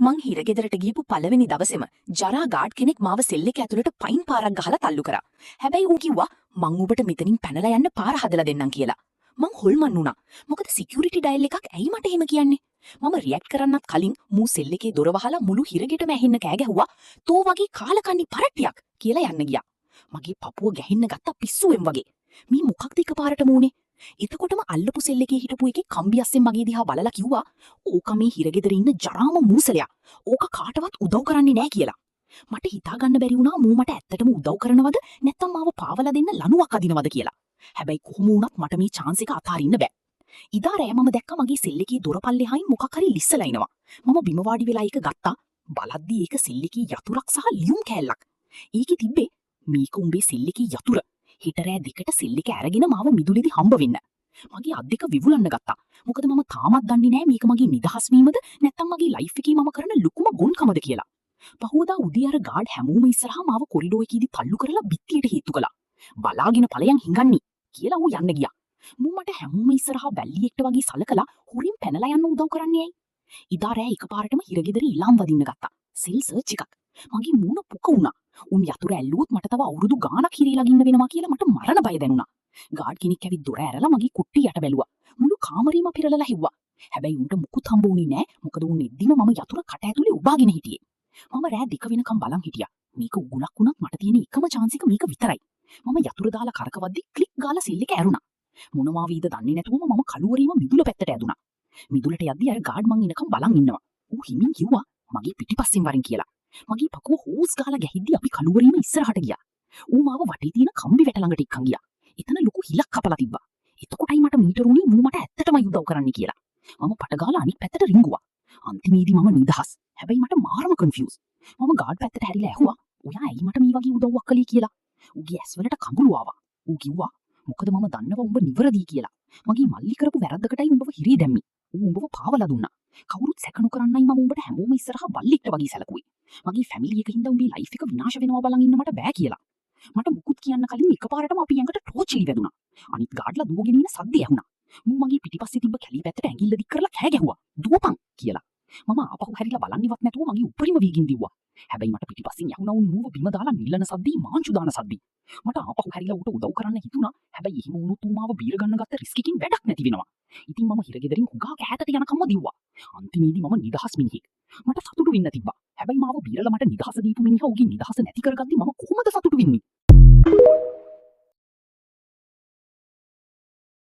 මං හිරගෙදරට ගියපු පළවෙනි දවසේම ජරා ගාඩ් කෙනෙක් මාව සෙල් එක ඇතුළට පයින් පාරක් ගහලා තල්ලු කරා. හැබැයි ඌ කිව්වා මං ඔබට මෙතනින් පැනලා යන්න පාර හදලා දෙන්නම් කියලා. මං හොල්මන් වුණා. මොකද සිකියුරිටි ඩයල් එකක් ඇයි මට එහෙම කියන්නේ? මම රියැක්ට් කරන්නත් කලින් මූ සෙල් එකේ දොර වහලා මුළු හිරගෙටම ඇහෙන්න කෑ ගැහුවා. "තෝ වගේ කාලකන්ණි පරට්ටියක්" කියලා යන්න ගියා. මගේ පපුව ගැහින්න ගත්තා පිස්සුවෙන් වගේ. "මේ මොකක්ද එකපාරටම උනේ?" එතකොටම අල්ලපු සෙල් එකේ හිටපු එකේ කම්බියස්සෙන් මගේ දිහා බලලා කිව්වා "ඕක මේ හිරගෙදර ඉන්න ජරාම මූසලයා. ඕක කාටවත් උදව් කරන්නේ නෑ" කියලා. මට හිතාගන්න බැරි වුණා මූ මට ඇත්තටම උදව් කරනවද නැත්නම් මාව පාවලා දෙන්න ලණුවක් අදිනවද කියලා. හැබැයි කොහොම වුණත් මට මේ chance එක අතාරින්න බෑ. ඉදා රෑ මම දැක්ක මගේ සෙල් එකේ දොර පල්ලෙහායින් මොකක් හරි ලිස්සලා එනවා. මම බිම වාඩි වෙලා ඒක ගත්තා. බලද්දී ඒක සෙල් එකේ යතුරක් සහ ලියුම් කෑල්ලක්. ඒකේ තිබ්බේ "මේක උඹේ සෙල් එකේ යතුර. හිට රෑ 2ට සෙල් එක අරගෙන මාව මිදුලේදී හම්බ වෙන්න." මගේ අත් දෙක විවුලන්න ගත්තා. මොකද මම තාමත් දන්නේ නෑ මේක මගේ නිදහස් වීමද නැත්නම් මගේ ලයිෆ් එකේ මම කරන ලොකුම ගොන්කමද කියලා. පහුවදා උදේ අර ගාඩ් හැමෝම ඉස්සරහා මාව කොරිඩෝ එකේදී තල්ලු කරලා බිත්තියට හේතු කළා. "බලාගෙන ඵලයන් හිඟන්නේ" කියලා ඌ යන්න ගියා. මූ මට හැමෝම ඉස්සරහා බැල්ලියෙක්ට වගේ සලකලා හොරින් පැනලා යන්න උදව් කරන්නේ ඇයි? ඉදා රෑ එකපාරටම හිරගෙදර ඉලම් වදින්න ගත්තා. සෙල් සර්ච් එකක්. මගේ මූණ පුක වුණා. උන් යතුරු ඇල්ලුවොත් මට තව අවුරුදු ගාණක් හිරේලා ඉන්න වෙනවා කියලා මට මරණ බය දැනුණා. ගාඩ් කෙනෙක් ඇවිත් දොර ඇරලා මගේ කුට්ටි යට බැලුවා. මුළු කාමරේම පිරලලා හිව්වා. හැබැයි උන්ට මුකුත් හම්බ වුණේ නෑ. මොකද උන් එද්දිම මම යතුරු කට ඇතුලේ උබාගෙන හිටියේ. මම රෑ 2 වෙනකම් බලන් හිටියා. මේක උගුලක් වුණත් මට තියෙන එකම chance එක මේක විතරයි. මම යතුරු දාලා කරකවද්දි ක්ලික් ගාලා සෙල් එක ඇරුණා. මොනවා වීද දන්නේ නැතුවම මම කළුවරීම මිදුල පැත්තට ඇදුනා. මිදුලට යද්දි අර ගාඩ් මං එනකම් බලන් ඉන්නවා. ඌ හිමින් කිව්වා මගේ පිටිපස්සෙන් වරින් කියලා. මගේ පපුව හෝස් ගාලා ගැහිද්දි අපි කළුවරීම ඉස්සරහට ගියා. ඌ මාව වටේ තියෙන කම්බි වැට ළඟට එක්කන් ගියා. එතන ලොකු හිලක් කපලා තිබ්බා. එතකොටයි මට මීටරුණි මූ මට ඇත්තටම උදව් කරන්න කියලා. මම පට ගාලා අනිත් පැත්තට රිංගුවා. අන්තිමේදී මම නිදහස්. හැබැයි මට මාරම කන්ෆියුස්. මම ගාඩ් පැත්තට හැරිලා ඇහුවා "ඔයා ඇයි මට මේ වගේ උදව්වක් කළේ කියලා?" ඌගේ ඇස් වලට කඹුළු ආවා. ඌ කිව්වා "මොකද මම දන්නවා උඹ නිවරදී කියලා. මගේ මල්ලි කරපු වැරද්දකටයි උඹව හිරේ දැම්මේ. ඌ උඹව පාවලා දුන්නා. කවුරුත් සැක නොකරන්නයි මම උඹට හැමෝම ඉස්සරහා බල්ලෙක්ට වගේ සැලකුවේ. මගේ ෆැමිලි එකකින්ද උඹේ ලයිෆ් එක විනාශ වෙනවා බලන් ඉන්න මට බෑ කියලා." මට මුකුත් කියන්න කලින් එකපාරටම අපි ඇඟට ටෝචිලි වැදුනා. අනිත් ගාඩ්ලා දුවගෙන ඉන්න සද්දය ඇහුණා. මූ මගේ පිටිපස්සේ තිබ්බ කැලි පැත්තට ඇඟිල්ල දික් කරලා කෑ ගැහුවා. "දුවපන්" කියලා. මම ආපහු හැරිලා බලන්නවත් නැතුව මගේ උඩරිම වේගින් දිව්වා. හැබැයි මට පිටිපස්සෙන් යහුණා උන් මූව බිම දාලා නිලන සද්දී මාංචු දාන සද්දී. මට ආපහු හැරිලා ඌට උදව් කරන්න හිතුණා. හැබැයි එහෙම වුණොත් ඌ මාව බීර ගන්න ගත්ත රිස්ක් එකකින් වැඩක් නැති වෙනවා. ඉතින් මම හිරගෙදරින් හුඟා කැහැතට යනකම්ම දිව්වා. අන්තිමේදී මම නිදහස් මිනිහෙක්. මට සතුටු වෙන්න තිබ්බා. හැබැයි මාව බීරලා මට නිදහස දීපු මිනිහා ඌගේ නිදහස නැති කරගද්දි මම කොහොමද සතුටු වෙන්නේ?